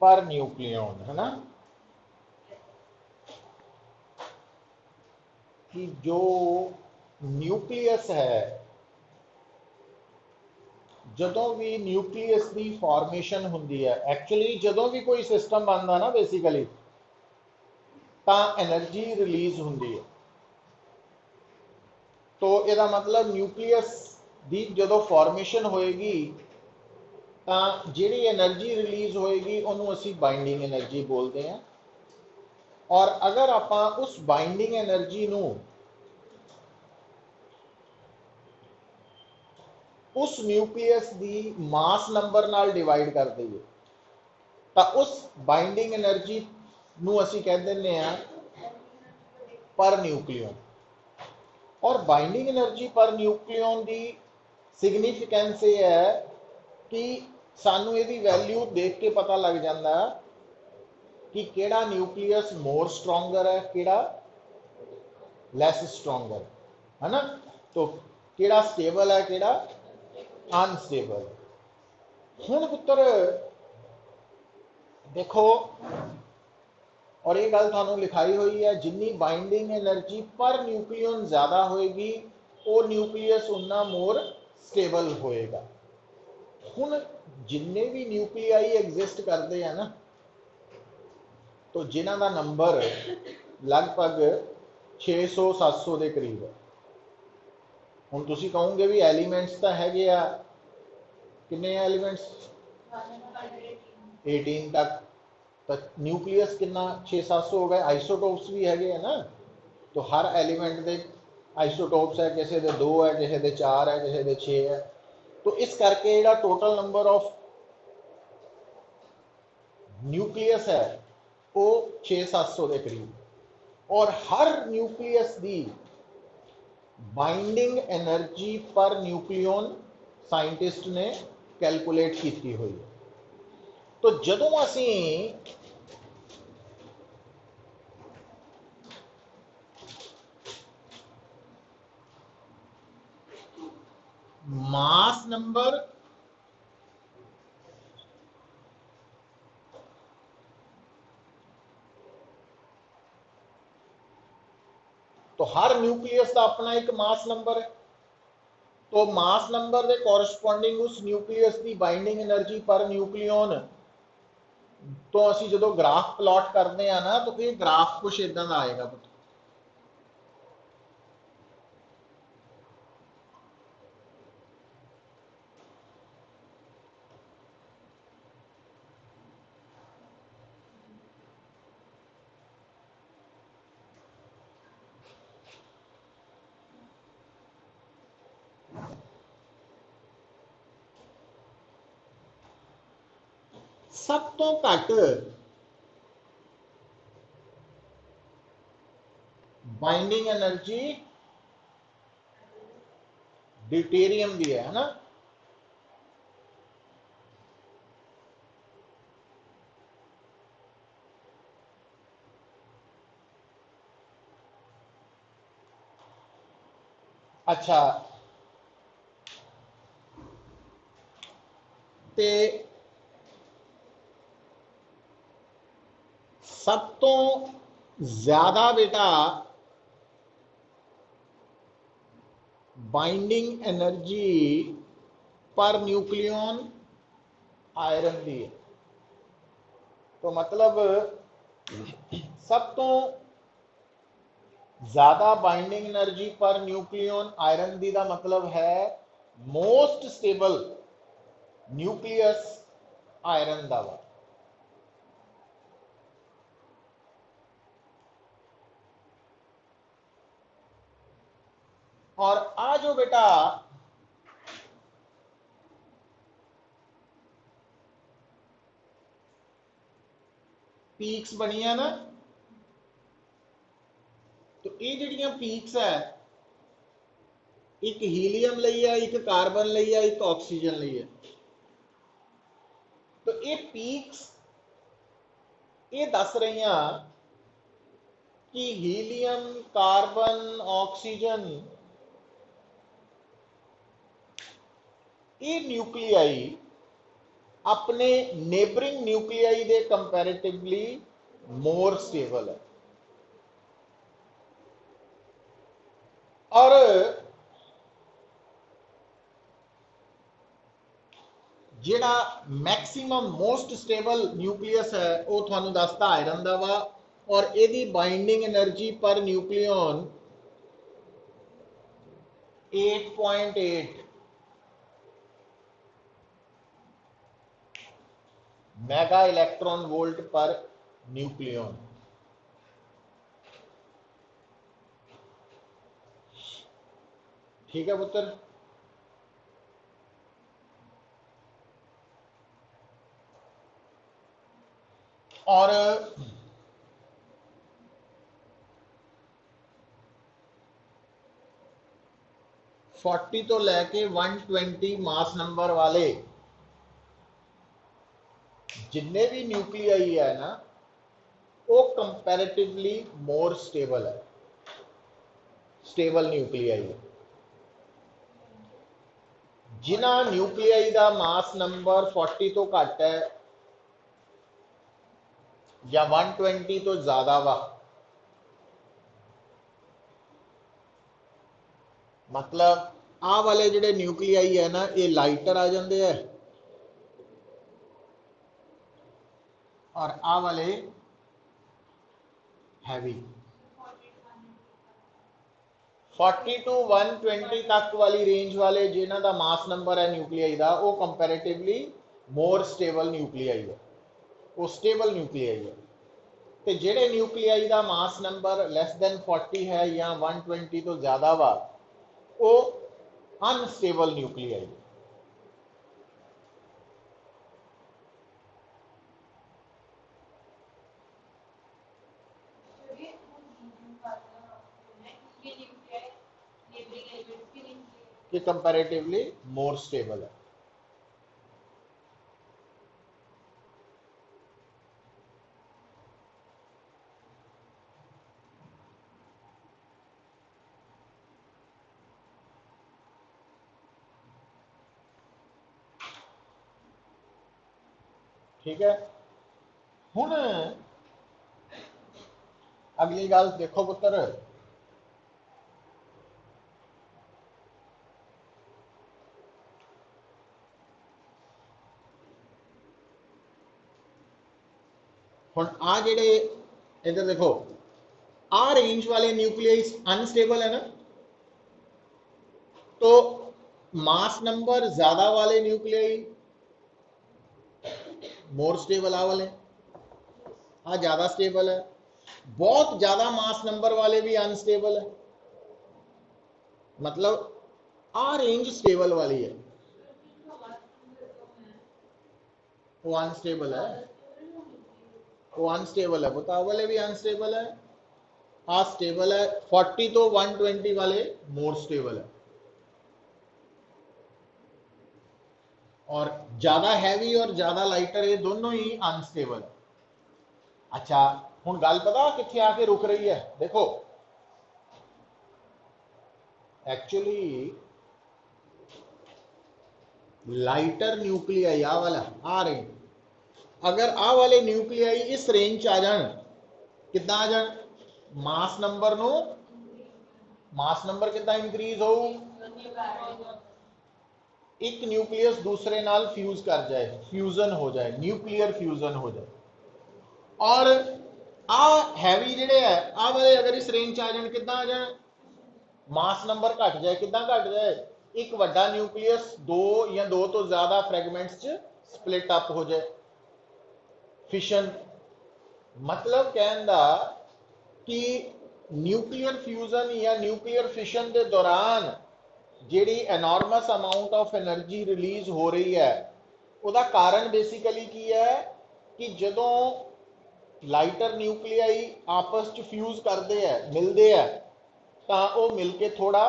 Per nucleon, है ना, कि जो न्यूक्लियस है, ਜਦੋਂ ਵੀ ਨਿਊਕਲੀਅਸ ਦੀ ਫਾਰਮੇਸ਼ਨ ਹੁੰਦੀ ਹੈ, ਐਕਚੁਅਲੀ ਜਦੋਂ ਵੀ ਕੋਈ ਸਿਸਟਮ ਬਣਦਾ ਨਾ ਬੇਸਿਕਲੀ, ਤਾਂ એનર્ਜੀ ਰਿਲੀਜ਼ ਹੁੰਦੀ ਹੈ। तो ਇਹਦਾ मतलब ਨਿਊਕਲੀਅਸ ਦੀ ਜਦੋਂ ਫਾਰਮੇਸ਼ਨ ਹੋਏਗੀ ਤਾਂ ਜਿਹੜੀ એનર્ਜੀ ਰਿਲੀਜ਼ ਹੋਏਗੀ ਉਹਨੂੰ ਅਸੀਂ ਬਾइंडिंग એનર્ਜੀ ਬੋਲਦੇ ਹਾਂ। ਔਰ ਅਗਰ ਆਪਾਂ ਉਸ ਬਾइंडिंग એનર્ਜੀ ਨੂੰ उस न्यूक्लियस की मास नंबर नाल डिवाइड कर दईए तो उस बाइंडिंग एनर्जी नूं असीं कह दिंदे आ पर न्यूक्लियन। और बाइंडिंग एनर्जी पर न्यूक्लियन की सिग्निफिकेंस ये है कि सानू इहदी वैल्यू देख के पता लग जाता कि किहड़ा न्यूक्लियस मोर स्ट्रोंगर है, किहड़ा लैस स्ट्रोंगर है ना। तो किहड़ा स्टेबल है, किहड़ा अनस्टेबल। हुण पुत्र देखो, और ये गल तुहानूं लिखाई हुई है, जिन्नी बाइंडिंग एनर्जी पर न्यूक्लियन ज़्यादा होएगी वो न्यूक्लियस उन्ना मोर स्टेबल होएगा। हुण जिन्ने भी न्यूक्लियाई एग्जिस्ट करते हैं ना, तो जिन्हां दा नंबर लगभग 600-700 के करीब है। हुण तुसीं कहोगे भी एलीमेंट्स तो हैगे आ, किन्ने एलीमेंट्स 18 तक, तो न्यूक्लियस कितना 600-700 हो गए। आइसोटोप्स भी है ना, तो हर एलीमेंट के आइसोटोप्स है, किसी के 2 है, किसी के 4 है, किसी के 6 है। तो इस करके जो टोटल नंबर ऑफ न्यूक्लियस है वो 600-700 के करीब। और हर न्यूक्लियस की binding energy per nucleon scientist ने कैलकुलेट की हुई है। तो जदों असी मास नंबर तो हर न्यूक्लियस का अपना एक मास नंबर है। तो मास नंबर के कोरस्पोंडिंग उस न्यूक्लियस की बाइंडिंग एनर्जी पर न्यूक्लियन तो असी जो ग्राफ प्लॉट करते हैं ना, तो ये ग्राफ कुछ इदा का आएगा। सब तो घट बाइंडिंग एनर्जी ड्यूटेरियम की है ना। अच्छा, ते सब तो ज्यादा बेटा binding energy per nucleon iron की है। तो मतलब सब तो ज्यादा binding energy per nucleon iron की, का मतलब है मोस्ट स्टेबल न्यूक्लियस आयरन का वा। और आ जो बेटा पीक्स बनिया ना, तो ये जड़ियां पीक्स है, एक हीलियम लई है, एक कार्बन लई है, एक ऑक्सीजन लई है। तो ये पीक्स ये दस रही कि हीलियम, कार्बन, ऑक्सीजन ये न्यूक्लियाई अपने नेबरिंग न्यूक्लियाई दे कंपैरेटिवली मोर स्टेबल है। और जिहड़ा मैक्सिमम मोस्ट स्टेबल न्यूक्लियस है वो तुहानू दसता आयरन दा वा, और इहदी binding energy per nucleon 8.8 mega electron volt per nucleon. ठीक है पुत्र। और फोर्टी तो लैके 120 मास नंबर वाले जिन्ने भी न्यूक्लियाई है ना वो कंपैरेटिवली मोर स्टेबल है, स्टेबल न्यूक्लियाई है। जिन्हां न्यूक्लियाई का मास नंबर 40 तो घट है या 120 तो ज्यादा वा, मतलब आ वाले जिहड़े न्यूक्लियाई है ना ये लाइटर आ जाते हैं, और आ वाले हैवी। 40 टू 120 तक वाली रेंज वाले जिन्हां दा मास नंबर है न्यूक्लियाई का वो कंपैरेटिवली मोर स्टेबल न्यूक्लियाई है, वो स्टेबल न्यूक्लियाई है। तो जिहड़े न्यूक्लियाई का मास नंबर लैस दैन 40 है या 120 तो ज्यादा वा वो अनस्टेबल न्यूक्लियाई है। कि कंपैरेटिवली मोर स्टेबल है। ठीक है। हुण अगली गल देखो पुत्र, हुण आ जिहड़े इधर देखो आ रेंज वाले न्यूक्लियाई अनस्टेबल है ना, तो मास नंबर ज्यादा वाले न्यूक्लियाई मोर स्टेबल आ वाले, आ ज्यादा स्टेबल है। बहुत ज्यादा मास नंबर वाले भी अनस्टेबल है, मतलब आ रेंज स्टेबल वाली है, वो अनस्टेबल है, वो अनस्टेबल है, बता वाले भी अनस्टेबल है। आ स्टेबल है, 40 तो 120 वाले मोर स्टेबल है, और ज्यादा हैवी और ज्यादा लाइटर ये दोनों ही अनस्टेबल है। अच्छा हुण गल पता कित्थे आके रुक रही है, देखो एक्चुअली लाइटर न्यूक्लियाई आ वाला आ रही, अगर आ वाले न्यूक्लियाई इस रेंज च आ जान, कितना आ जान, mass number no mass number कितना इंक्रीज हो, एक न्यूक्लियस दूसरे नाल फ्यूज कर जाए, फ्यूजन हो जाए, न्यूक्लियर फ्यूजन हो जाए। और आ हैवी जिहड़े है आ वाले अगर इस रेंज आ जाए कितना आ जाए, मास नंबर घट जाए, कितना घट जाए, एक वड्डा न्यूक्लियस दो या दो तो ज्यादा फ्रैगमेंट्स च स्प्लिट अप हो जाए, फिशन। मतलब कहना कि न्यूक्लियर फ्यूजन या न्यूक्लियर फिशन के दौरान जिहड़ी enormous amount of energy release हो रही है उसका कारण बेसिकली की है कि जदों लाइटर न्यूक्लियाई आपस च फ्यूज करते हैं, मिलते हैं, तो वो मिलके थोड़ा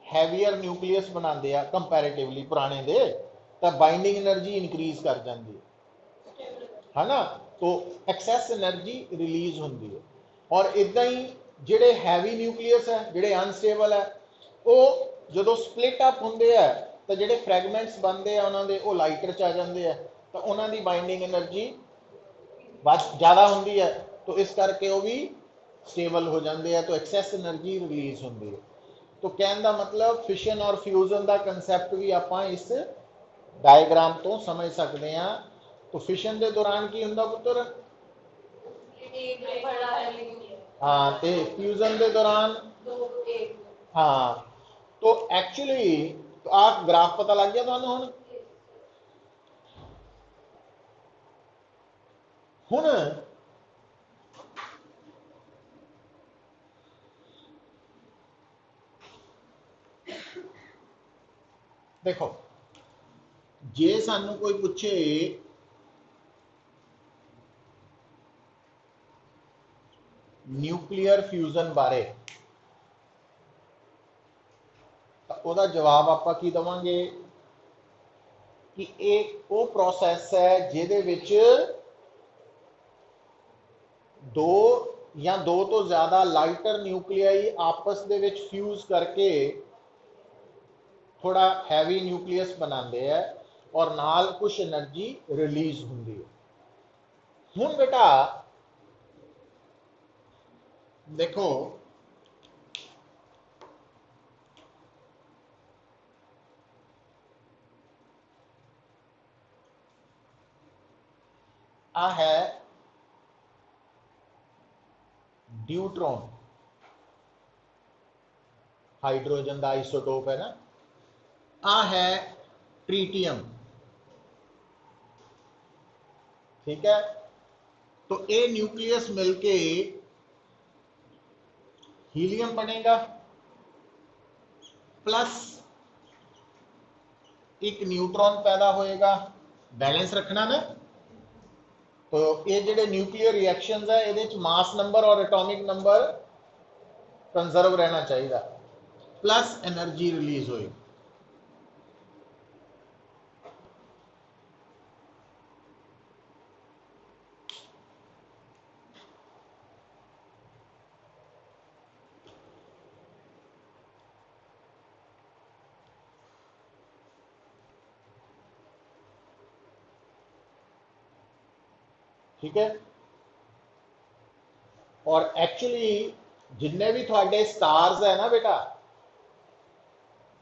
हैवीयर न्यूक्लियस बनाते हैं कंपैरेटिवली पुराने दे, तो बाइंडिंग एनर्जी इंक्रीज कर जाती है ना, तो एक्सैस एनर्जी रिलीज होती है। और इदा ही जिहड़े हैवी न्यूक्लियस है जिहड़े अनस्टेबल है वो जो स्प्लिट अप होंगे है तो जिहड़े फ्रैगमेंट्स बनते हैं उन्होंने वो लाइटर च आ जाते हैं, तो उन्होंने बाइंडिंग एनर्जी ज़्यादा होंगी है, तो इस करके वो भी स्टेबल हो जाते हैं, तो एक्सैस एनर्जी रिलीज होती है। तो कहने का मतलब फिशन और फ्यूजन का कंसैप्ट भी आप इस डायग्राम तो समझ सकते हैं। तो फिशन के दौरान की होंगे पुत्र, हाँ, तो फ्यूजन के दौरान, हाँ, तो एक्चुअली आ ग्राफ पता लग गया तुहानू हुण देखो, जे सानू कोई पूछे न्यूक्लीयर फ्यूजन बारे, तो उसका जवाब आप की देवांगे कि एक वो प्रोसैस है जिहदे विच दो या दो तो ज़्यादा लाइटर न्यूक्लियाई आपस दे विच फ्यूज करके थोड़ा हैवी न्यूक्लियस बनाते हैं और नाल कुछ एनर्जी रिलीज होंगी है। हुण बेटा देखो, आ है ड्यूट्रॉन, हाइड्रोजन का आइसोटोप है ना, आ है ट्रीटियम, ठीक है। तो ये न्यूक्लियस मिलके हीलियम बनेगा, प्लस एक न्यूट्रॉन पैदा होएगा, बैलेंस रखना ना। तो ये जो न्यूक्लियर रिएक्शंस है ये मास नंबर और एटॉमिक नंबर कंजर्व रहना चाहिए, प्लस एनर्जी रिलीज होएगी। ठीक है। और एक्चुअली जिन्ने भी थोड़े स्टार्स है ना बेटा,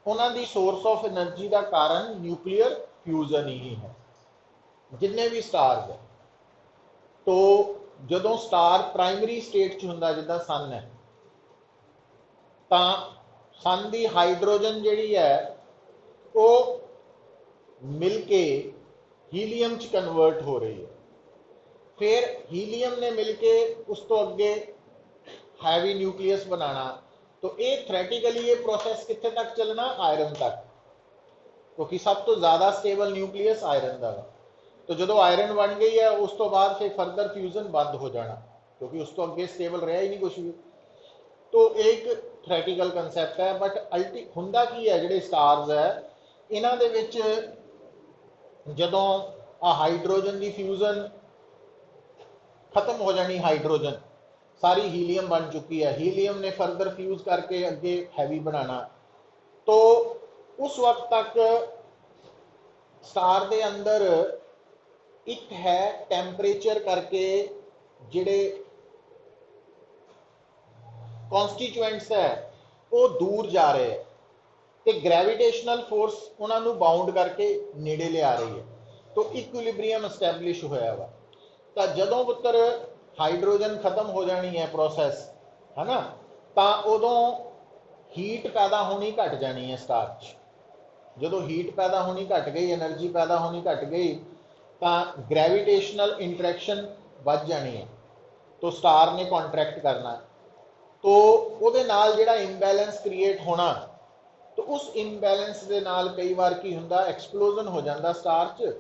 उन्होंने सोर्स ऑफ एनर्जी का कारण न्यूक्लियर फ्यूजन ही है, जिन्ने भी स्टार्स है। तो जो स्टार प्राइमरी स्टेट च हुंदा जिद्दां सन है, तो सन की हाइड्रोजन जिहड़ी है वो मिलके हीलियम च कन्वर्ट हो रही है, फिर हीलियम ने मिलके उस तो अगे हैवी न्यूक्लियस बनाना। तो ये थ्रैटिकली ये प्रोसैस कितने तक चलना, आयरन तक, क्योंकि सब तो ज़्यादा स्टेबल न्यूक्लियस आयरन का। तो जो आयरन बन गई है उस तो बाद फिर फर्दर फ्यूजन बंद हो जाना, क्योंकि उस तो अगे स्टेबल रहा ही नहीं कुछ भी। तो एक थ्रैटिकल कंसैप्ट है, बट अल्टी हुंदा की है जिहड़े स्टार्स है इन्हां दे विच जदों आ हाइड्रोजन की फ्यूजन खत्म हो जानी, हाइड्रोजन सारी हीलियम बन चुकी है, हीलियम ने फर्दर फ्यूज करके अगे हैवी बनाना। तो उस वक्त तक स्टार के अंदर एक है टैंपरेचर करके जिहड़े कॉन्स्टिट्यूएंट्स है वो दूर जा रहे हैं, तो ग्रेविटेशनल फोर्स उन्होंने बाउंड करके नेड़े लिया रही है, तो इक्विलिब्रियम एस्टैबलिश होया वा। तो जदों पुत्र हाइड्रोजन खत्म हो जानी है प्रोसैस, है ना, तो उदों हीट पैदा होनी घट जानी है स्टार च। जो हीट पैदा होनी घट गई, एनर्जी पैदा होनी घट गई, तो ग्रेविटेशनल इंटरैक्शन बढ़ जानी है, तो स्टार ने कॉन्ट्रैक्ट करना, तो वो नाल जिहड़ा इंबैलेंस क्रिएट होना, तो उस इंबैलेंस के नाल कई बार की हुंदा एक्सप्लोजन हो जाता स्टार च,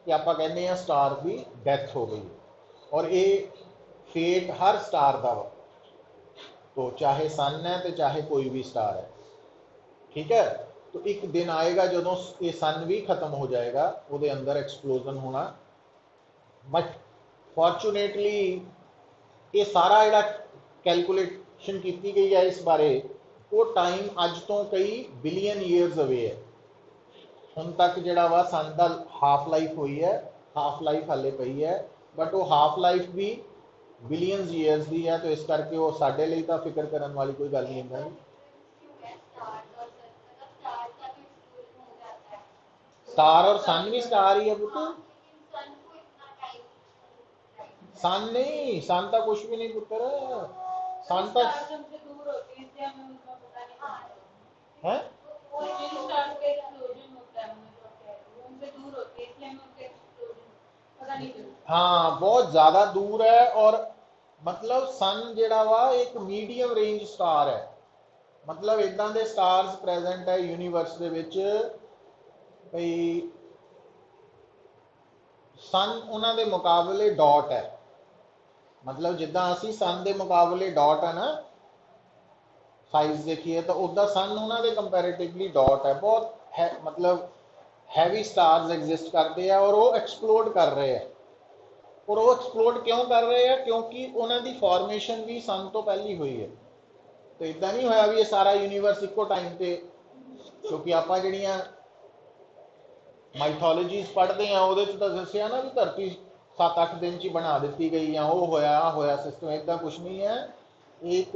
कि आप कहते हैं स्टार की डेथ हो गई। और ये फेट हर स्टार का, तो चाहे सन है तो चाहे कोई भी स्टार है, ठीक है। तो एक दिन आएगा जो ये सन भी खत्म हो जाएगा, वो अंदर एक्सप्लोजन होना। बट फॉर्चुनेटली ये सारा जिहड़ा कैलकुलेशन की गई है इस बारे, वो टाइम अज तो कई बिलियन ईयर्स अवे है। हुण तक जिहड़ा वा सन दा हाफ लाइफ हुई है हाफ लाइफ हाले पई है, बट वो हाफ लाइफ भी बिलियंस ईयर्स की है, तो इस करके वो साडे लिए तो फिक्र करने वाली कोई गल नहीं है। स्टार और सन भी स्टार ही है पुत्र। सन नहीं, सन तो कुछ भी नहीं पुत्र, सन तो है। हाँ बहुत ज्यादा दूर है, और मतलब सन जेड़ा वा एक मीडियम रेंज स्टार है, मतलब इदां दे स्टार्स प्रेजेंट है यूनीवर्स दे विच भई सन उन्हां दे मुकाबले डॉट है, मतलब जिदा असी सन के मुकाबले डॉट है ना साइज देखिए, तो उदा सन उन्होंने कंपैरेटिवली डॉट है, बहुत है, मतलब हैवी स्टार्स एग्जिस्ट करते हैं और वो एक्सप्लोड कर रहे हैं। और वो एक्सप्लोड क्यों कर रहे हैं, क्योंकि उन्होंने फॉर्मेशन भी सन तो पहली हुई है। तो इदा नहीं होया भी ये सारा यूनीवर्स इको टाइम पे, क्योंकि आप जड़ियाँ माइथोलॉजीज पढ़ते हैं वो तो दसिया ना भी धरती 7-8 दिन च बना दी गई, या वो होया सिस्टम, इदा कुछ नहीं है। एक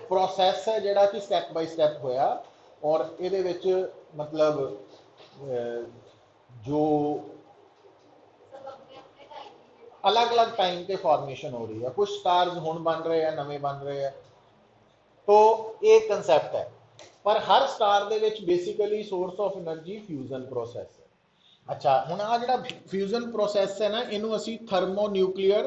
प्रोसैस है जोड़ा कि स्टैप बाय स्टैप होया, और ये मतलब जो अलग अलग टाइम पे फॉर्मेशन हो रही है, कुछ स्टार्स हुण बन रहे हैं, नवे बन रहे हैं, तो एक कंसैप्ट है। पर हर स्टार दे विच basically source of energy fusion process है। अच्छा हुण आ जिहड़ा फ्यूजन प्रोसैस है ना, इनू असी थर्मोन्यूक्लीयर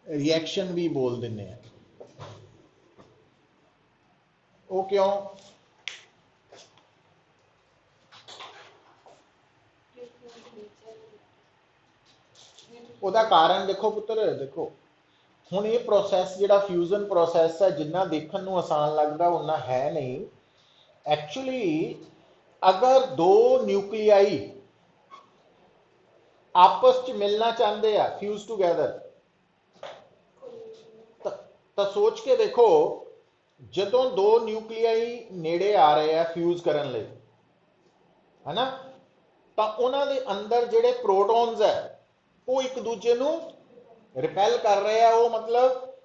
रिएक्शन भी बोल दिंने हैं। वो क्यों? ਉਹਦਾ कारण देखो पुत्र, देखो हुण ये प्रोसैस जिहड़ा फ्यूजन प्रोसैस है, जिन्ना देखण नूं आसान लगदा उन्ना है नहीं। एक्चुअली अगर दो न्यूक्लियाई आपस च मिलना चाहते हैं, फ्यूज टूगैदर, तो सोच के देखो जदों दो न्यूक्लियाई नेड़े आ रहे हैं फ्यूज करने लई, है ना, तो उन्होंने अंदर जिहड़े प्रोटॉन्स है वो एक दूजे नूं रिपेल कर रहे हैं, वो मतलब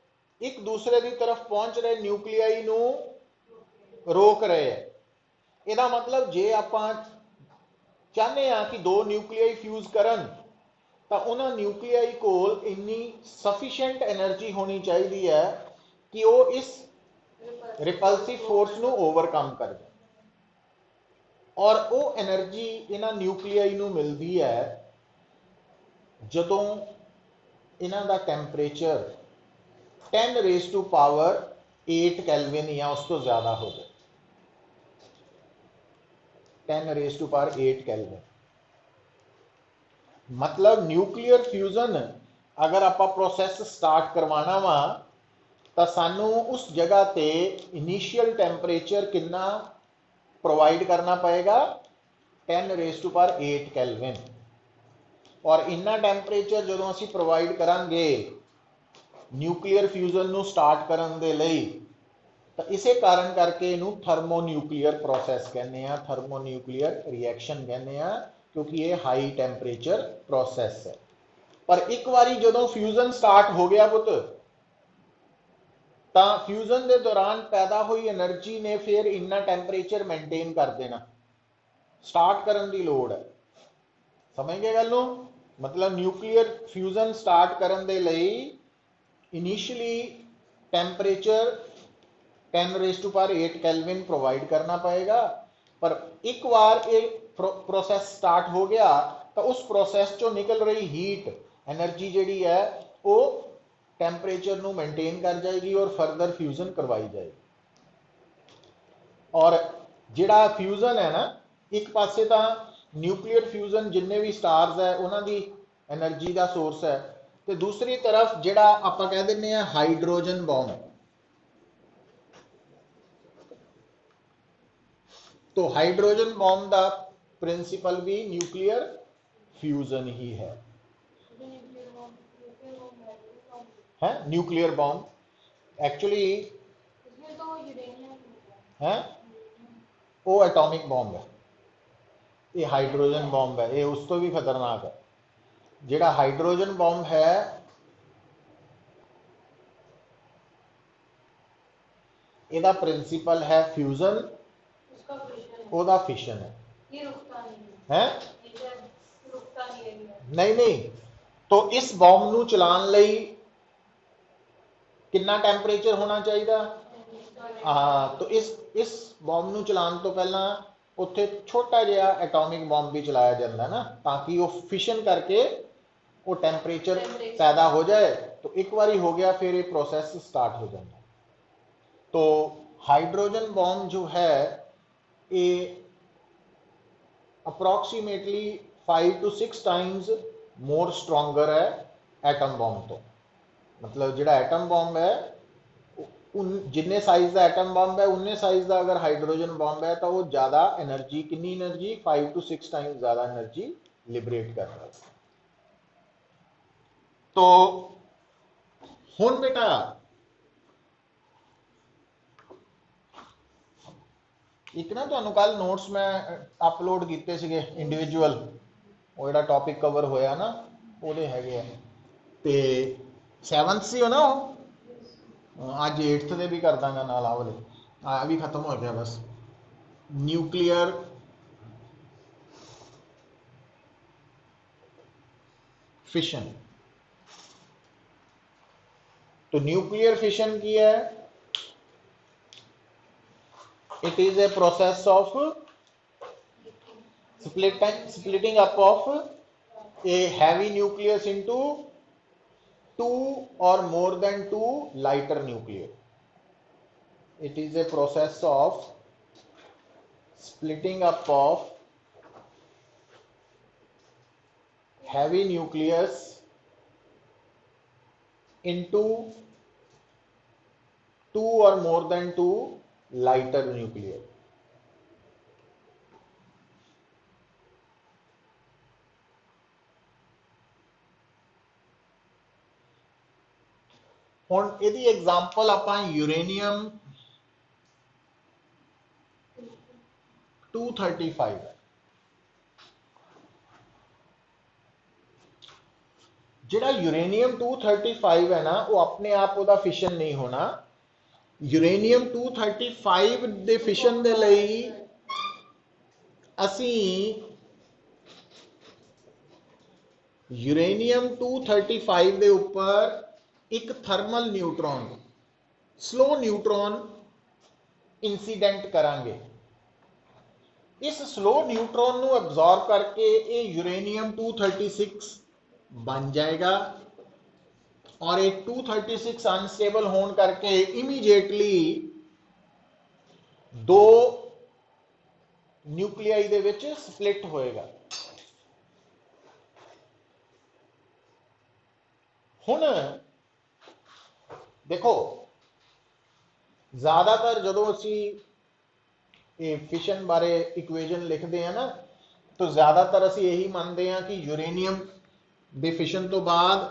एक दूसरे की तरफ पहुंच रहे न्यूक्लियाई नूं रोक रहे हैं। ਇਹਦਾ मतलब जे ਆਪਾਂ चाहते हैं कि दो न्यूक्लियाई फ्यूज करन, तो उन्होंने न्यूक्लियाई कोल इन्नी सफिशिएंट एनर्जी होनी चाहिए है कि वो इस रिपल्सिव फोर्स नूं ओवरकम कर जाए। और वो एनर्जी इन्हां न्यूक्लियाई नूं मिलती है जदों इन्हां दा temperature 10 raise to power 8 kelvin या उस तो ज़्यादा हो जाए। 10 रेज़ टू पावर 8 कैलविन मतलब न्यूक्लियर फ्यूजन अगर आप प्रोसैस स्टार्ट करवाना वा, तो सानू उस जगह ते इनिशियल टैंपरेचर कितना प्रोवाइड करना पड़ेगा, 10 रेज़ टू पावर 8 कैलविन। और इन्ना टैंपरेचर जो असी प्रोवाइड करांगे न्यूक्लियर फ्यूजन नू स्टार्ट करन दे लई, तो इसे कारण करके इनू थर्मोन्यूक्लीयर प्रोसैस कहने हैं, थर्मोन्यूक्लीयर रिएक्शन कहने हैं, क्योंकि ये हाई टैंपरेचर प्रोसैस है। पर एक बारी जो फ्यूजन स्टार्ट हो गया पुत, तो फ्यूजन के दौरान पैदा हुई एनर्जी ने फिर इन्ना टैंपरेचर मेनटेन कर देना, स्टार्ट करने की लोड़ है। समझ गए गल नूं? मतलब न्यूक्लियर फ्यूजन स्टार्ट करने दे लई initially temperature 10 raise to power 8 kelvin provide करना पड़ेगा। पर एक बार ये प्रोसैस स्टार्ट हो गया, तो उस प्रोसैस चो निकल रही हीट एनर्जी जी है वो टैंपरेचर नू मेनटेन कर जाएगी और फर्दर फ्यूजन करवाई जाएगी। और जिहड़ा फ्यूजन है ना, एक पासे तो न्यूक्लियर फ्यूजन जिन्ने भी स्टार्स है उन्होंने एनर्जी का सोर्स है, तो दूसरी तरफ जिहड़ा आपां कह दिंदे आ हाइड्रोजन बॉम्ब, तो हाइड्रोजन बॉम्ब का प्रिंसिपल भी न्यूक्लियर फ्यूजन ही है न्यूक्लियर बॉम्ब एक्चुअली है वो एटॉमिक बॉम्ब है। ये हाइड्रोजन बॉम्ब है, ये उस तो भी खतरनाक है। जिहड़ा हाइड्रोजन बॉम्ब है इहदा प्रिंसिपल है फ्यूजन, ओदा फिशन है। नहीं नहीं, तो इस बॉम्ब नूं चलाउण लई कितना टैंपरेचर होना चाहिए? हाँ, तो इस बॉम्ब नूं चलाउण तो पहला उत्थे छोटा जिहा एटॉमिक बॉम्ब भी चलाया जाता है ना, ताकि वो फिशन करके वो टैंपरेचर पैदा हो जाए। तो एक बारी हो गया फिर ये प्रोसेस स्टार्ट हो जाता है। तो हाइड्रोजन बॉम्ब जो है ये approximately 5 to 6 times more stronger है एटम बॉम्ब तो। मतलब जिहड़ा एटम बॉम्ब है जिन्ने साइज का एटम बॉम्ब है उन्ने साइज का अगर हाइड्रोजन बॉम्ब है तो वो ज्यादा एनर्जी, कितनी एनर्जी? 5 to 6 टाइम्स ज्यादा एनर्जी लिबरेट कर रहा है। तो हुण बेटा एक ना तुहानू कल नोट्स मैं अपलोड किए सीगे इंडिविजुअल, वो जिहड़ा टॉपिक कवर होया ना ਉਹਦੇ ਹੈਗੇ ਆ ਤੇ 7th ਸੀ हो ना वो अज 8th ਦੇ भी कर ਦਾਂਗਾ ਨਾਲ, ਆ ਵਾਲੇ ਆ भी खत्म हो गया बस। न्यूक्लियर फिशन, तो न्यूक्लियर फिशन की है? It is a process of splitting up of a heavy nucleus into two or more than two lighter nuclei. It is a process of splitting up of heavy nucleus into two or more than two lighter nuclei. ਹੁਣ ਇਹਦੀ example ਆਪਾਂ uranium 235 है। जिहड़ा uranium 235 है ना वो अपने आप ਉਹਦਾ फिशन नहीं होना। यूरेनियम 235 ਦੇ फिशन ਦੇ ਲਈ ਅਸੀਂ यूरेनियम 235 ਦੇ ਉੱਪਰ एक thermal neutron, slow neutron incident करांगे। इस स्लो न्यूट्रॉन को एब्जॉर्ब करके ये यूरेनियम 236 बन जाएगा और ये 236 अनस्टेबल होने करके इमीडिएटली दो न्यूक्लियाई दे विच स्प्लिट होएगा। हुण देखो ज्यादातर जो असी फिशन बारे इक्वेजन लिखते हैं ना तो ज्यादातर असी यही मानते हैं कि यूरेनियम के फिशन तो बाद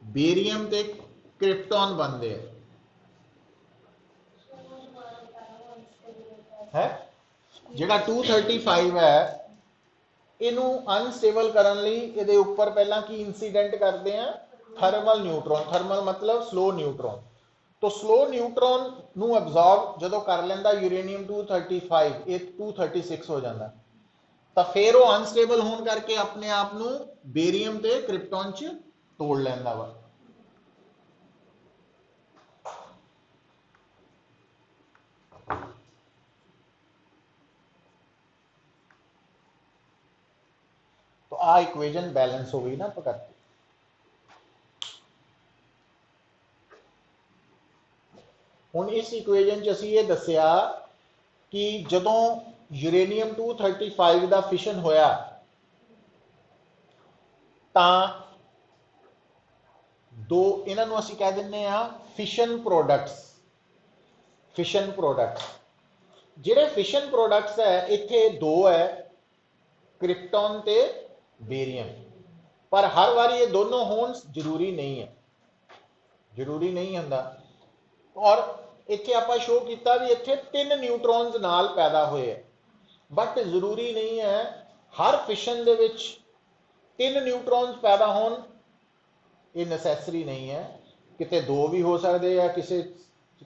बेरियम ते क्रिप्टॉन बनते हैं। जिहड़ा 235 है इनू अनस्टेबल करने लई इहदे उपर पहला की इंसीडेंट करते हैं? Thermal neutron. थर्मल मतलब स्लो न्यूट्रॉन। तो स्लो न्यूट्रॉन नू एब्जॉर्ब जो कर लेंदा यूरेनियम 235 ये 236 हो जाता, तो फिर वो अनस्टेबल होने करके अपने आप नू बेरियम ते क्रिप्टॉन च तोड़ लेंदा वा। तो आ इक्वेजन बैलेंस हो गई ना पकड़ती। हुण इस इक्वेजन च असीं ये दस्सिया कि जदों यूरेनियम 235 का फिशन होया तां दो इन्हां नूं असीं कह दिंदे आ फिशन प्रोडक्ट्स। फिशन प्रोडक्ट्स जिहड़े फिशन प्रोडक्ट्स है इत्थे दो है, क्रिप्टॉन ते बेरियम। पर हर बारी ये दोनों होण जरूरी नहीं है, जरूरी नहीं हुंदा। और इत्थे आपां शो किया भी इत्थे 3 न्यूट्रॉन्स नाल पैदा होए। बट जरूरी नहीं है हर फिशन दे विच 3 न्यूट्रॉन्स पैदा होण, ये नसैसरी नहीं है। किते 2 भी हो सकते हैं, किसी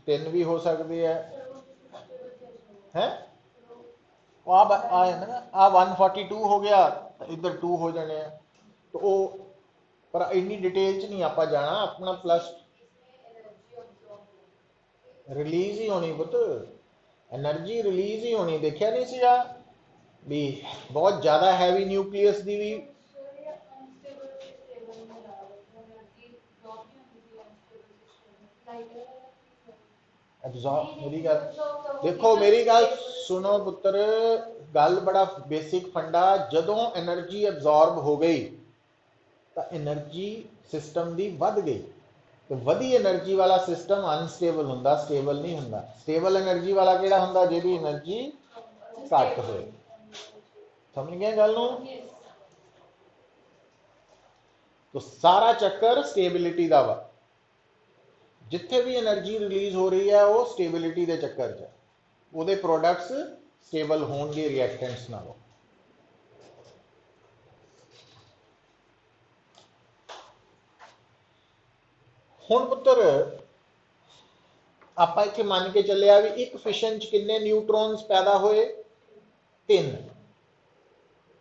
3 भी हो सकते हैं है। आ 142 हो गया, इधर 2 हो जाने हैं, तो वो पर इन्नी डिटेल च नहीं आप जाना। अपना प्लस रिलीज ही होनी पुत, एनर्जी रिलीज ही होनी। देखा नहीं सी भी बहुत ज़्यादा हैवी न्यूक्लियस की भी मेरी गल देखो, मेरी गल सुनो पुत्र, गल बड़ा बेसिक फंडा। जदों एनर्जी अबजॉर्ब हो गई तो एनर्जी सिस्टम की वध गई। तो वधी एनर्जी वाला सिस्टम अनस्टेबल हुंदा, स्टेबल नहीं हुंदा। स्टेबल एनर्जी वाला किहड़ा हुंदा, जिहदी एनर्जी घट होए। समझ गए गल नूं? तो सारा चक्कर स्टेबिलिटी का वा। जिथे भी एनर्जी रिलीज हो रही है वो स्टेबिलिटी के चक्कर च, वो प्रोडक्ट्स स्टेबल होंगे रिएक्टेंट्स नालों। हुण पुत्र आप इत्थे मान के चलिया भी एक फिशन च किन्ने न्यूट्रॉन्स पैदा होए, 3।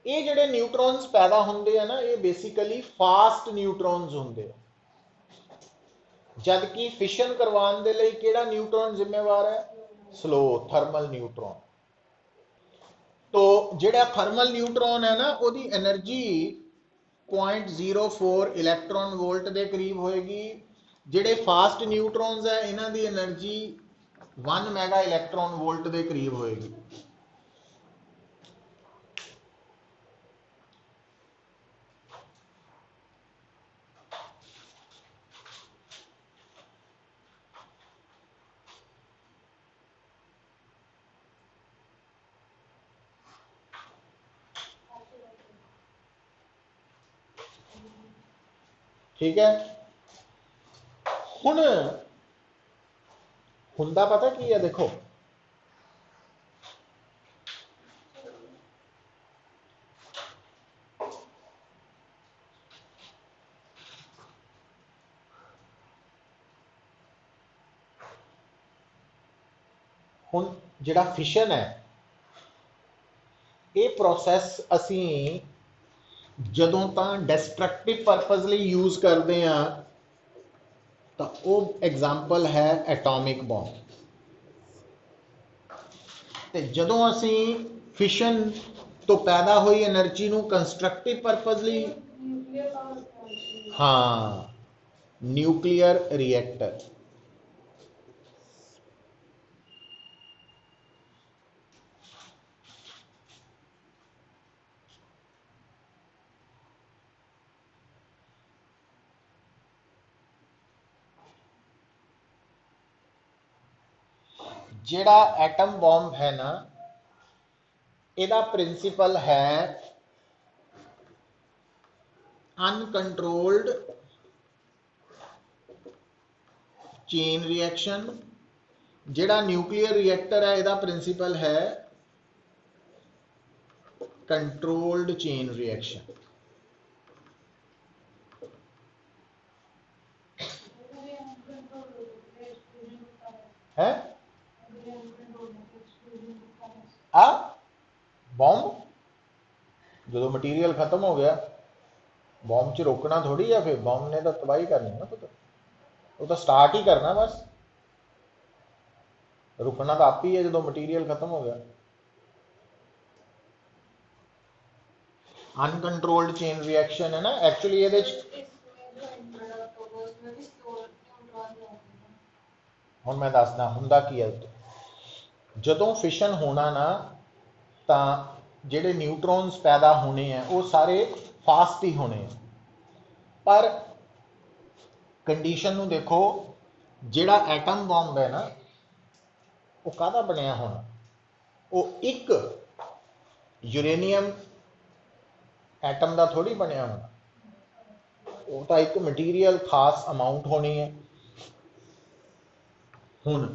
ये जिहड़े न्यूट्रॉन्स पैदा होंदे हैं ना, ये बेसिकली फास्ट न्यूट्रॉन्स होंदे हैं। जबकि फिशन करवाने के लिए किहड़ा न्यूट्रॉन जिम्मेवार है, स्लो थर्मल न्यूट्रॉन। तो जिहड़ा थर्मल न्यूट्रॉन है ना, उसकी एनर्जी 0.04 इलैक्ट्रॉन वोल्ट के करीब होएगी। जिहड़े फास्ट न्यूट्रॉन्स है इन्हां दी एनर्जी 1 मैगा इलैक्ट्रॉन वोल्ट के करीब होएगी। ठीक है। हुण हुंदा पता की है, देखो हुण जिहड़ा फिशन है, ये प्रोसैस असी जदों तां डिस्ट्रक्टिव परपज़ लई यूज़ करते हैं, तो वो एग्जाम्पल है एटॉमिक बॉम्ब। तो जदों असी फिशन तो पैदा हुई एनर्जी नूं कंस्ट्रक्टिव परपज़ लई, हाँ, न्यूक्लियर रिएक्टर। जिहड़ा एटम बॉम्ब है ना, इहदा प्रिंसिपल है अनकंट्रोल्ड चेन रिएक्शन। जिहड़ा न्यूक्लियर रिएक्टर है, इहदा प्रिंसिपल है कंट्रोल्ड चेन रिएक्शन। है आ बॉम्ब जो मटीरियल खत्म हो गया, बॉम्ब च रोकना थोड़ी है, फिर बॉम्ब ने तो तबाही करनी ना, पता वो तो स्टार्ट ही करना बस। रुकना तो आप ही है जो मटीरियल खत्म हो गया। अनकंट्रोल्ड चेन रिएक्शन है ना, एक्चुअली ये हुण मैं दसदा हुंदा की है। जदों फिशन होना ना, तो जिहड़े न्यूट्रॉन्स पैदा होने हैं वो सारे फास्ट ही होने हैं। पर कंडीशन नूं देखो, जिहड़ा एटम बॉम्ब है ना, वो काहदा बनिया होना, वो एक यूरेनियम एटम का थोड़ी बनिया होना, वो तो एक मटीरियल खास अमाउंट होनी है। हुण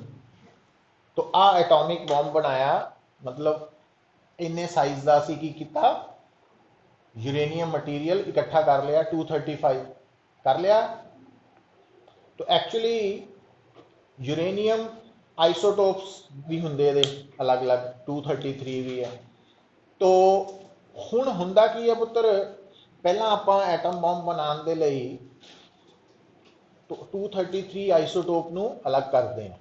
तो आ एटॉमिक बॉम्ब बनाया, मतलब इन्ने साइज का असी की किया, यूरेनियम मटीरियल इकट्ठा कर लिया 235 कर लिया। तो एक्चुअली यूरेनियम आइसोटोप्स भी होंगे अलग अलग, 233 भी है। तो हुण हुंदा की है पुत्र, पहला आप एटम बॉम्ब बनाने के लिए तो 233 आइसोटोप नूं अलग करते हैं,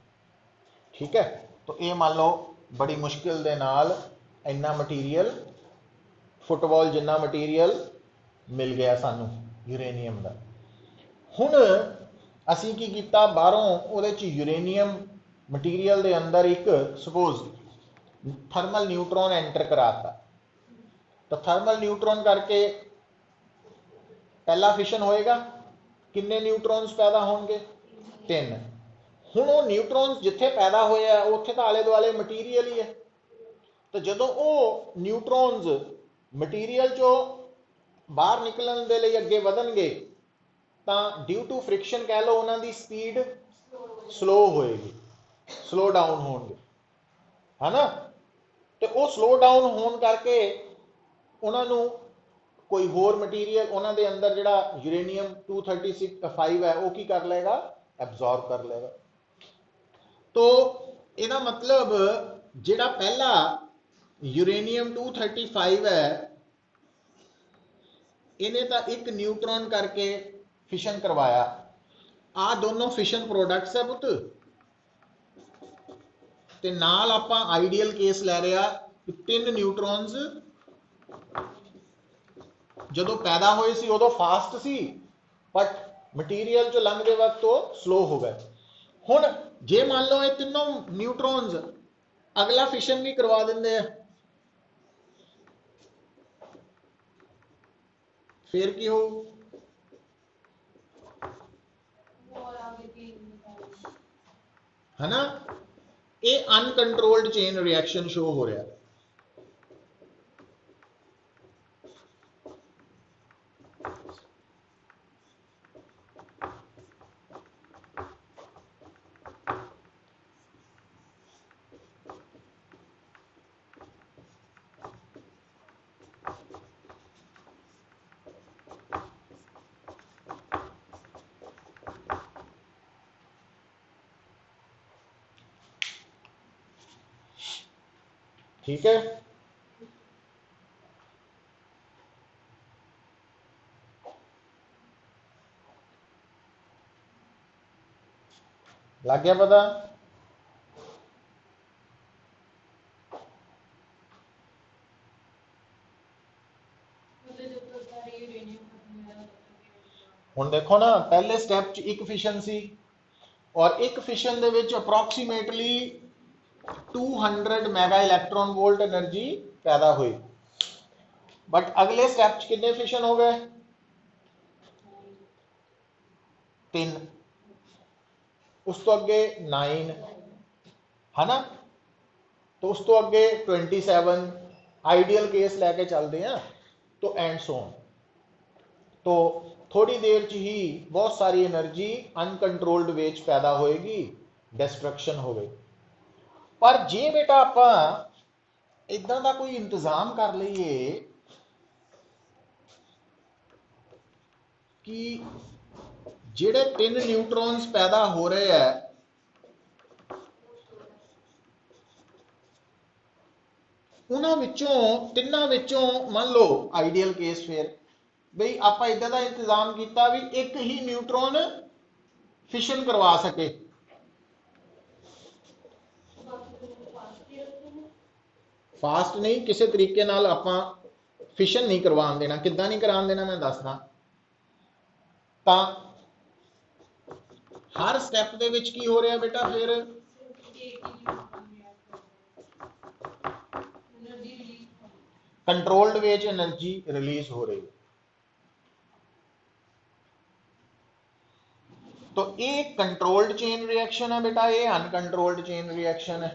ठीक है। तो ये मान लो बड़ी मुश्किल दे नाल इन्ना मटीरियल, फुटबॉल जिन्ना मटीरियल मिल गया सानू यूरेनियम का। हुण असी की किया, बाहरों उहदे च यूरेनियम मटीरियल के अंदर एक सपोज थर्मल न्यूट्रॉन एंटर कराता। तो थर्मल न्यूट्रॉन करके पहला फिशन होएगा, किन्ने न्यूट्रॉन्स पैदा होंगे, 3। हुण वो न्यूट्रॉन्स जिथे पैदा होया उत्थे तो आले दुआले मटीरियल ही है। तो जदों वो न्यूट्रॉन्स मटीरियल चो बाहर निकलने के लिए अगे वधणगे तो ड्यू टू फ्रिक्शन कह लो उन्होंने स्पीड स्लो होएगी, स्लो डाउन होंगे, है ना। तो वो स्लो डाउन होने करके उन्होंने कोई होर मटीरियल उन्होंने अंदर जिहड़ा यूरेनियम 235 है वो की कर लेगा, एब्जॉर्ब कर लेगा। तो इसका मतलब जिहड़ा पहला यूरेनियम 235 है, इन्हें तो एक न्यूट्रॉन करके फिशन करवाया। आ दोनों फिशन प्रोडक्ट्स है पुत, ते नाल आपां आइडियल केस लै रहे कि 3 न्यूट्रॉन्स जदों पैदा होए सी उदों फास्ट सी, बट मटीरियल चो लंघते वक्त तो स्लो हो गए। हुण जे मान लो ये तीनों न्यूट्रॉन्स अगला फिशन भी करवा देंगे, फिर की हो, है ना। ये अनकंट्रोल्ड चेन रिएक्शन शो हो रहा है। ठीक है, लग गया पता। हुण देखो ना, पहले स्टैप च एक फिशन सी और एक फिशन दे विच approximately 200 mega electron volt energy पैदा हुई। बट अगले स्टैप च कितने फिशन हो गए, 3। उस तो अगे 9, है ना। तो उस तो अगे 27, आइडियल केस लैके चलते हैं तो एंड सो ऑन। तो थोड़ी देर च ही बहुत सारी एनर्जी अनकंट्रोल्ड वे च पैदा होएगी, डिस्ट्रक्शन हो गई। पर जे बेटा आप इदां दा कोई इंतजाम कर लईए कि जिहड़े 3 न्यूट्रॉन्स पैदा हो रहे हैं उन्हां विचों तिन्हां विचों मान लो आइडियल केस फिर बई आप इदां दा इंतजाम किया भी एक ही न्यूट्रॉन फिशन करवा सके। फास्ट नहीं, किसी तरीके नाल आपां फिशन नहीं करवान देना। किद्दां नहीं करान देना मैं दसदा। तां हर स्टैप दे विच की हो रहा बेटा, फिर कंट्रोल्ड वे च एनर्जी रिलीज हो रही है। तो ये कंट्रोल्ड चेन रिएक्शन है बेटा, ये अनकंट्रोल्ड चेन रिएक्शन है।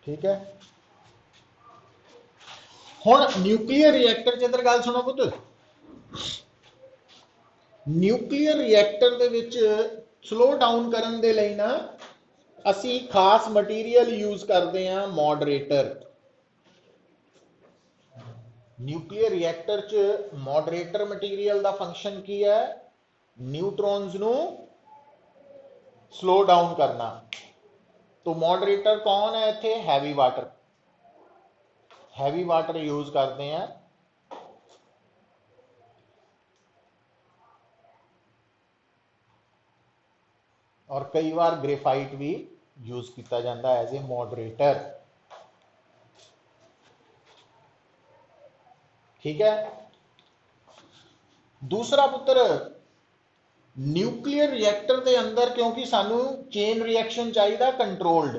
ठीक है। हुण न्यूक्लीयर रिएक्टर च इधर गल सुनो पुत्त, न्यूक्लीयर रिएक्टर दे विच स्लो डाउन करन दे लई ना असी खास मटीरियल यूज करते हैं, मॉडरेटर। न्यूक्लीयर रिएक्टर च मॉडरेटर मटीरियल का फंक्शन की है, न्यूट्रॉन्स नू स्लो डाउन करना। तो मॉडरेटर कौन है इत्थे? Heavy water. Heavy water use करते हैं, और कई बार ग्रेफाइट भी यूज किया जाता है एज ए मॉडरेटर। ठीक है। दूसरा पुत्र, न्यूक्लीयर रिएक्टर के अंदर क्योंकि सानू चेन रिएक्शन चाहिए कंट्रोल्ड,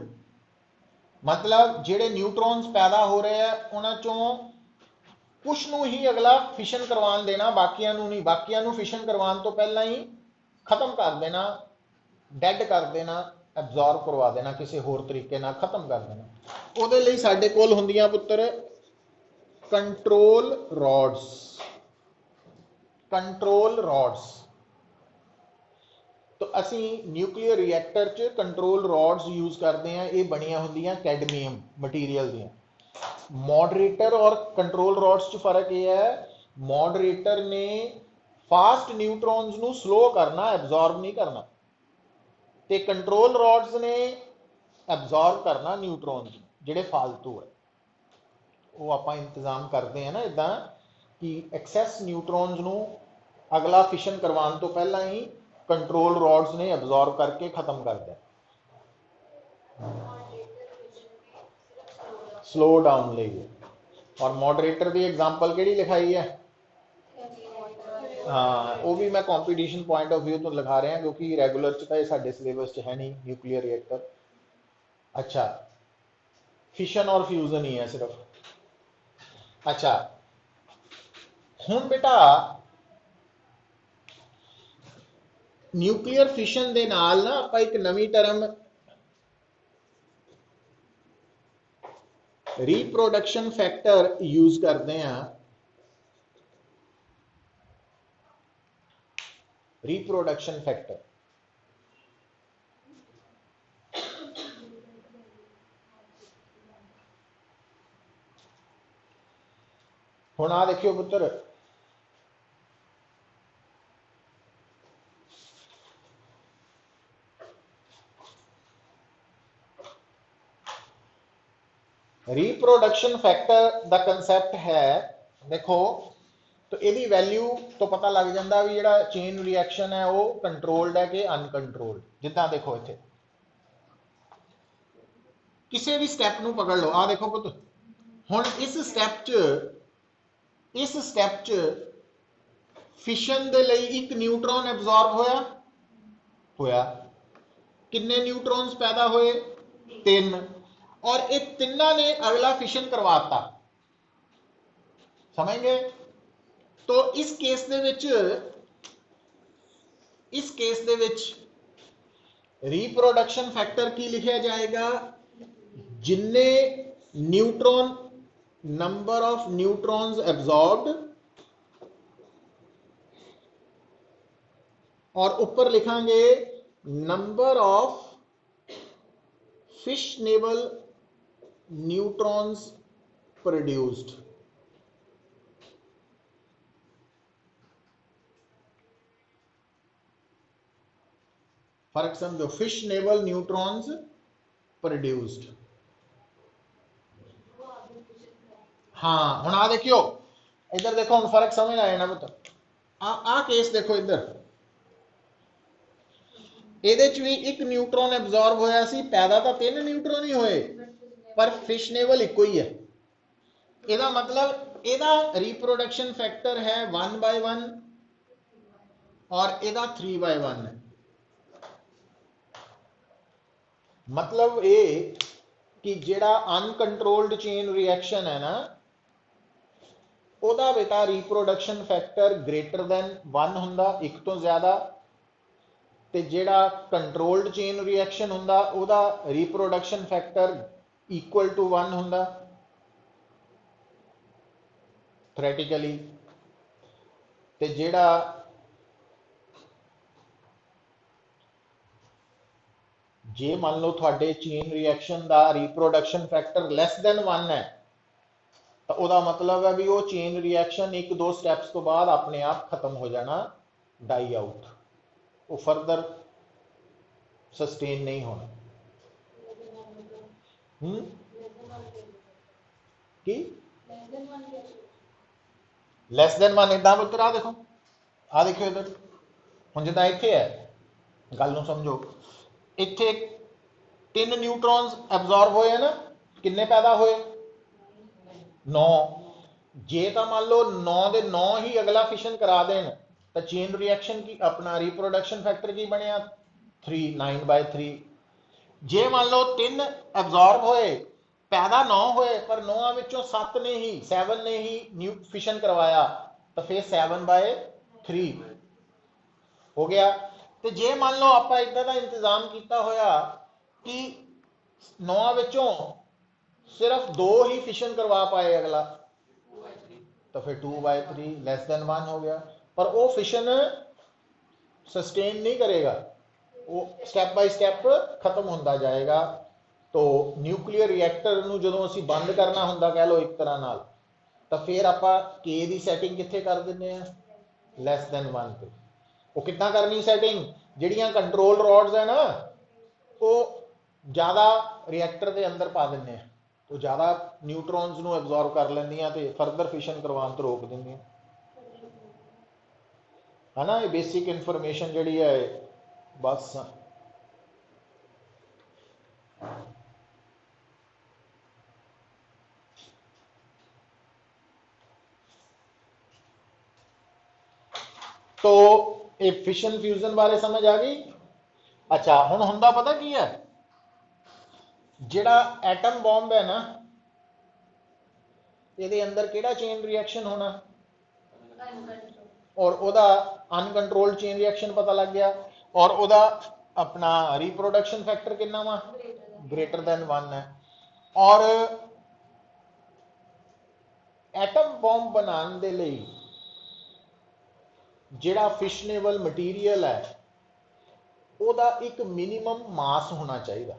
मतलब जेडे न्यूट्रॉन्स पैदा हो रहे हैं उन्हां चों कुछ नू ही अगला फिशन करवान देना, बाकियां नू नहीं। बाकियां नू फिशन करवान तो पहला ही खत्म कर देना, डेड कर देना, एब्जॉर्ब करवा देना, किसी होर तरीके नाल खत्म कर देना। उहदे लई साडे कोल हुंदियां पुत्र कंट्रोल रॉड्स। कंट्रोल रॉड्स, तो असी न्यूक्लीयर रिएक्टर च कंट्रोल रॉड्स यूज करते हैं, ये बनिया होंदियां कैडमियम मटीरियल दियां। मॉडरेटर और कंट्रोल रॉड्स च फर्क यह है, मॉडरेटर ने फास्ट न्यूट्रॉन्स नू स्लो करना, एब्जॉर्ब नहीं करना, ते कंट्रोल रॉड्स ने एब्जॉर्ब करना न्यूट्रॉन्स जिहड़े फालतू है। वो आप इंतजाम करते हैं ना इदा कि एक्सैस न्यूट्रॉन्स नू अगला फिशन करवाने तो पहला ही कंट्रोल रॉड्स ने एब्जॉर्ब करके खत्म कर दिया, स्लो डाउन ले। और मॉडरेटर की एग्जांपल केड़ी लिखाई है? हाँ, वो भी मैं कॉम्पीटिशन पॉइंट ऑफ व्यू तो लिखा रहा क्योंकि रेगुलर तो साडे सिलेबस है नहीं न्यूक्लीयर रिएक्टर। अच्छा, फिशन और फ्यूजन ही है सिर्फ। अच्छा, हुण बेटा न्यूक्लीयर फिशन दे नाल ना आपां एक नवी टर्म रिप्रोडक्शन फैक्टर यूज करते हैं। रिप्रोडक्शन फैक्टर, हुण आ देखियो पुत्र, रिप्रोडक्शन फैक्टर दा कंसैप्ट है, देखो तो यदी वैल्यू तो पता लग जाता भी जो चेन रिएक्शन है वो कंट्रोल्ड है कि अनकंट्रोल्ड। जिदा देखो इत्थे किसी भी स्टैप नू पकड़ लो, आ देखो पुत हुण इस स्टैप च फिशन दे लई एक न्यूट्रॉन एब्जॉर्ब होया, किन्ने न्यूट्रॉन्स पैदा होए? 3, और ये तिना ने अगला फिशन करवाता। समझ गए? तो इस केस दे विच रिप्रोडक्शन फैक्टर की लिखा जाएगा? जिन्ने neutron, number of neutrons absorbed, और ऊपर लिखांगे number of fissionable neutrons produced. फर्क समझो, फिशनेबल न्यूट्रॉन्स प्रोड्यूस्ड। हाँ, हुण आ देखियो इधर देखो, हुण फर्क समझ आया ना पुत्र? आ केस देखो इधर, ਇਹਦੇ ਚ ਵੀ ਇੱਕ ਨਿਊਟਰੋਨ ਐਬਜ਼ॉर्ब ਹੋਇਆ ਸੀ, पैदा तो 3 न्यूट्रॉन ही होए पर फिशनेबल इको ही है। ਇਹਦਾ मतलब ਇਹਦਾ रिप्रोडक्शन फैक्टर है 1/1 और ਇਹਦਾ 3/1 है। मतलब ये कि जेड़ा अनकंट्रोल्ड चेन रिएक्शन है ना, ਉਹਦਾ बेटा रिप्रोडक्शन फैक्टर ग्रेटर दैन 1 ਹੁੰਦਾ, एक तो ज्यादा, ਤੇ ਜਿਹੜਾ कंट्रोल्ड चेन रिएक्शन ਹੁੰਦਾ ਉਹਦਾ रिप्रोडक्शन फैक्टर इक्वल टू 1 ਹੁੰਦਾ ਥਿਓਰੈਟੀਕਲੀ, ਤੇ ਜਿਹੜਾ ਜੇ ਮੰਨ ਲਓ ਤੁਹਾਡੇ ਚੇਨ ਰਿਐਕਸ਼ਨ ਦਾ ਰੀਪਰੋਡਕਸ਼ਨ ਫੈਕਟਰ ਲੈਸ ਦੈਨ 1 ਹੈ ਤਾਂ ਉਹਦਾ ਮਤਲਬ ਹੈ ਵੀ ਉਹ ਚੇਨ ਰਿਐਕਸ਼ਨ 1-2 ਸਟੈਪਸ ਤੋਂ ਬਾਅਦ ਆਪਣੇ ਆਪ ਖਤਮ ਹੋ ਜਾਣਾ, ਡਾਈ ਆਊਟ, ਉਹ ਫਰਦਰ ਸਸਟੇਨ ਨਹੀਂ ਹੋਣਾ। ਕੀ ਲੈਸ ਦੈਨ 1 ਇਦਾਂ ਪੁੱਤਰ ਆ ਦੇਖੋ, ਆ ਦੇਖਿਓ ਇਧਰ, ਹੁਣ ਜਿੱਦਾਂ ਇੱਥੇ ਹੈ, ਗੱਲ ਨੂੰ ਸਮਝੋ, ਇੱਥੇ 3 ਨਿਊਟਰੋਨਸ ਐਬਜ਼ੌਰਬ ਹੋਏ ਨਾ, ਕਿੰਨੇ ਪੈਦਾ ਹੋਏ? 9। ਜੇ ਤਾਂ ਮੰਨ ਲਓ 9 ਦੇ 9 ਹੀ ਅਗਲਾ ਫਿਸ਼ਨ ਕਰਾ ਦੇਣ ਤਾਂ ਚੇਨ ਰਿਐਕਸ਼ਨ ਕੀ ਆਪਣਾ ਰੀਪਰੋਡਕਸ਼ਨ ਫੈਕਟਰ ਕੀ ਬਣਿਆ? 3, 9/3। ਜੇ ਮੰਨ ਲਓ 3 ਐਬਜ਼ੌਰਬ ਹੋਏ, ਪੈਦਾ 9 ਹੋਏ, ਪਰ 9 ਵਿੱਚੋਂ 7 ਨੇ ਹੀ ਫਿਸ਼ਨ ਕਰਵਾਇਆ, ਤਾਂ ਫਿਰ 7/3 ਹੋ ਗਿਆ। ਤੇ ਜੇ ਮੰਨ ਲਓ ਆਪਾਂ ਇਦਾਂ ਦਾ ਇੰਤਜ਼ਾਮ ਕੀਤਾ ਹੋਇਆ ਕਿ 9 ਵਿੱਚੋਂ ਸਿਰਫ 2 ਹੀ ਫਿਸ਼ਨ ਕਰਵਾ ਪਾਏ ਅਗਲਾ, ਤਾਂ ਫਿਰ 2/3 ਲੈਸ ਦੈਨ 1 ਹੋ ਗਿਆ। ਪਰ ਉਹ ਫਿਸ਼ਨ ਸਸਟੇਨ ਨਹੀਂ ਕਰੇਗਾ, ਉਹ ਸਟੈਪ ਬਾਈ ਸਟੈਪ ਖਤਮ ਹੁੰਦਾ ਜਾਏਗਾ। तो न्यूक्लियर रिएक्टर ਨੂੰ ਜਦੋਂ ਅਸੀਂ ਬੰਦ ਕਰਨਾ ਹੁੰਦਾ ਕਹਿ ਲਓ ਇੱਕ ਤਰ੍ਹਾਂ ਨਾਲ, ਤਾਂ ਫਿਰ ਆਪਾਂ K ਦੀ ਸੈਟਿੰਗ ਕਿੱਥੇ ਕਰ ਦਿੰਦੇ ਆ? ਲੈਸ ਦੈਨ 1 ਤੇ। ਉਹ ਕਿੱਦਾਂ ਕਰਨੀ ਸੈਟਿੰਗ? ਜਿਹੜੀਆਂ ਕੰਟਰੋਲ ਰੋਡਸ ਹੈ ਨਾ, ਉਹ ਜ਼ਿਆਦਾ ਰਿਐਕਟਰ ਦੇ ਅੰਦਰ ਪਾ ਦਿੰਦੇ ਆ, ਉਹ ਜ਼ਿਆਦਾ ਨਿਊਟਰੋਨਸ ਨੂੰ ਐਬਜ਼ੌਰਬ ਕਰ ਲੈਂਦੀਆਂ ਤੇ ਫਰਦਰ ਫਿਸ਼ਨ ਕਰਵਾਉਣ ਤੋਂ ਰੋਕ ਦਿੰਦੀਆਂ, ਹੈ ਨਾ। ਇਹ ਬੇਸਿਕ ਇਨਫੋਰਮੇਸ਼ਨ ਜਿਹੜੀ ਹੈ ਬਸ। तो ये फिशन फ्यूजन बारे समझ आ गई। अच्छा हुण हुंदा पता की है, जिहड़ा एटम बॉम्ब है ना, ये अंदर किहड़ा चेन रिएक्शन होना, और ओदा अनकंट्रोल्ड चेन रिएक्शन पता लग गया, और ओदा अपना रिप्रोडक्शन फैक्टर कितना वा? ग्रेटर दैन 1 है। और एटम बॉम्ब बनाने दे लई ਜਿਹੜਾ ਫਿਸ਼ਨੇਬਲ ਮਟੀਰੀਅਲ ਹੈ ਉਹਦਾ ਇੱਕ ਮਿਨੀਮਮ ਮਾਸ ਹੋਣਾ ਚਾਹੀਦਾ।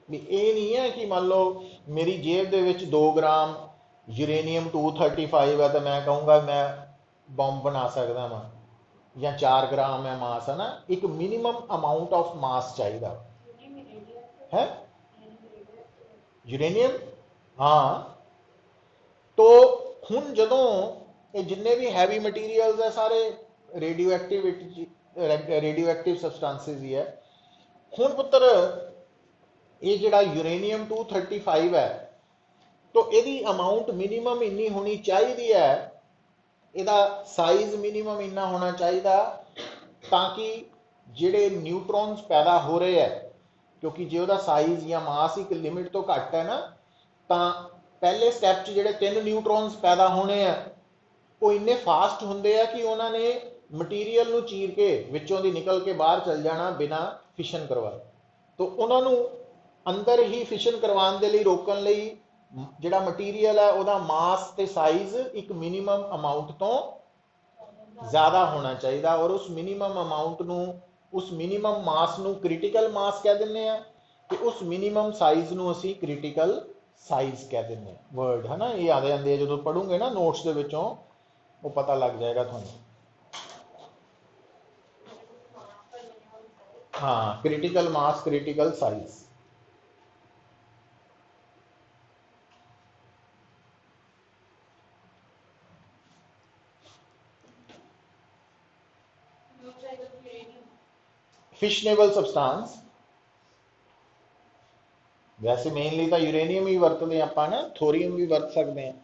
ਵੀ ਇਹ ਨਹੀਂ ਹੈ ਕਿ ਮੰਨ ਲਓ ਮੇਰੀ ਜੇਬ ਦੇ ਵਿੱਚ 2 ਗ੍ਰਾਮ ਯੂਰੇਨੀਅਮ 235 ਹੈ ਤਾਂ ਮੈਂ ਕਹੂੰਗਾ ਮੈਂ ਬੰਬ ਬਣਾ ਸਕਦਾ ਵਾਂ, ਜਾਂ 4 ਗ੍ਰਾਮ ਹੈ ਮਾਸ, ਹੈ ਨਾ। ਇੱਕ ਮਿਨੀਮਮ ਅਮਾਊਂਟ ਆਫ ਮਾਸ ਚਾਹੀਦਾ ਹੈ ਯੂਰੇਨੀਅਮ। ਹਾਂ, ਤੋ ਹੁਣ ਜਦੋਂ ਇਹ ਜਿੰਨੇ ਵੀ ਹੈਵੀ ਮਟੀਰੀਅਲਸ ਹੈ ਸਾਰੇ ਰੇਡੀਓ ਐਕਟਿਵ ਸਬਸਟੈਂਸਿਸ ਹੀ ਹੈ। ਹੁਣ ਪੁੱਤਰ ਇਹ ਜਿਹੜਾ ਯੂਰੇਨੀਅਮ 235 ਹੈ, ਤੋ ਇਹਦੀ ਅਮਾਊਂਟ ਮਿਨੀਮਮ ਇੰਨੀ ਹੋਣੀ ਚਾਹੀਦੀ ਹੈ, ਇਹਦਾ ਸਾਈਜ਼ ਮਿਨੀਮਮ ਇੰਨਾ ਹੋਣਾ ਚਾਹੀਦਾ ਤਾਂ ਕਿ ਜਿਹੜੇ ਨਿਊਟਰੋਨਸ ਪੈਦਾ ਹੋ ਰਹੇ ਹੈ, ਕਿਉਂਕਿ ਜੇ ਉਹਦਾ ਸਾਈਜ਼ ਜਾਂ ਮਾਸ ਇੱਕ ਲਿਮਿਟ ਤੋਂ ਘੱਟ ਹੈ ਨਾ, ਤਾਂ ਪਹਿਲੇ ਸਟੈਪ 'ਚ ਜਿਹੜੇ 3 ਨਿਊਟਰੋਨਸ ਪੈਦਾ ਹੋਣੇ ਆ ਉਹ ਇੰਨੇ ਫਾਸਟ ਹੁੰਦੇ ਆ ਕਿ ਉਹਨਾਂ ਨੇ ਮਟੀਰੀਅਲ ਨੂੰ ਚੀਰ ਕੇ ਵਿੱਚੋਂ ਦੀ ਨਿਕਲ ਕੇ ਬਾਹਰ ਚਲ ਜਾਣਾ ਬਿਨਾਂ ਫਿਸ਼ਨ ਕਰਵਾਏ। ਤਾਂ ਉਹਨਾਂ ਨੂੰ ਅੰਦਰ ਹੀ ਫਿਸ਼ਨ ਕਰਵਾਉਣ ਦੇ ਲਈ ਰੋਕਣ ਲਈ ਜਿਹੜਾ ਮਟੀਰੀਅਲ ਹੈ ਉਹਦਾ ਮਾਸ ਤੇ ਸਾਈਜ਼ ਇੱਕ ਮਿਨੀਮਮ ਅਮਾਊਂਟ ਤੋਂ ਜ਼ਿਆਦਾ ਹੋਣਾ ਚਾਹੀਦਾ, ਔਰ ਉਸ ਮਿਨੀਮਮ ਅਮਾਊਂਟ ਨੂੰ, ਉਸ ਮਿਨੀਮਮ ਮਾਸ ਨੂੰ ਕ੍ਰਿਟੀਕਲ ਮਾਸ ਕਹਿ ਦਿੰਦੇ ਆ, ਤੇ ਉਸ ਮਿਨੀਮਮ ਸਾਈਜ਼ ਨੂੰ ਅਸੀਂ ਕ੍ਰਿਟੀਕਲ ਸਾਈਜ਼ ਕਹਿ ਦਿੰਦੇ ਆ। ਵਰਡ ਹੈ ਨਾ, ਇਹ ਆਦੇ ਜਾਂਦੇ ਆ ਜਦੋਂ ਪੜ੍ਹੋਗੇ ਨਾ ਨੋਟਸ ਦੇ ਵਿੱਚੋਂ, वो पता लग जाएगा थानू। हाँ, critical mass, critical size. Fissionable substance वैसे मेनली तो यूरेनियम ही वरतते आपां ना, थोरियम भी वरत सकते हैं।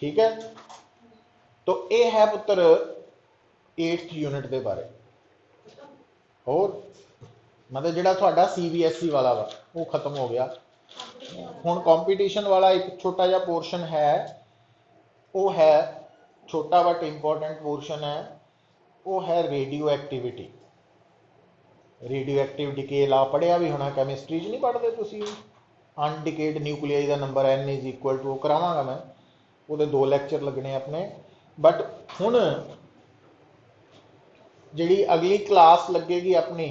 ठीक है, तो ये है पुत्र 8th यूनिट के बारे। और मतलब जिहड़ा तुहाडा CBSE वाला वा वो खत्म हो गया। हुण कॉम्पीटिशन वाला एक छोटा जिहा पोर्शन है, वो है छोटा बट इंपॉर्टेंट पोर्शन है वो है radioactivity. Radioactive decay ला पढ़िया भी होना, कैमिस्ट्री च नहीं पढ़ते तुसी? अनडिकेड न्यूक्लियाई का number N is equal to, करावांगा मैं, वो 2 लैक्चर लगने अपने। बट हुण जिहड़ी अगली क्लास लगेगी अपनी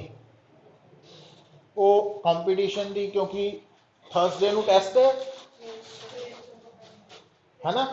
वो कंपीटीशन दी, क्योंकि थर्सडे नूं टेस्ट है ना,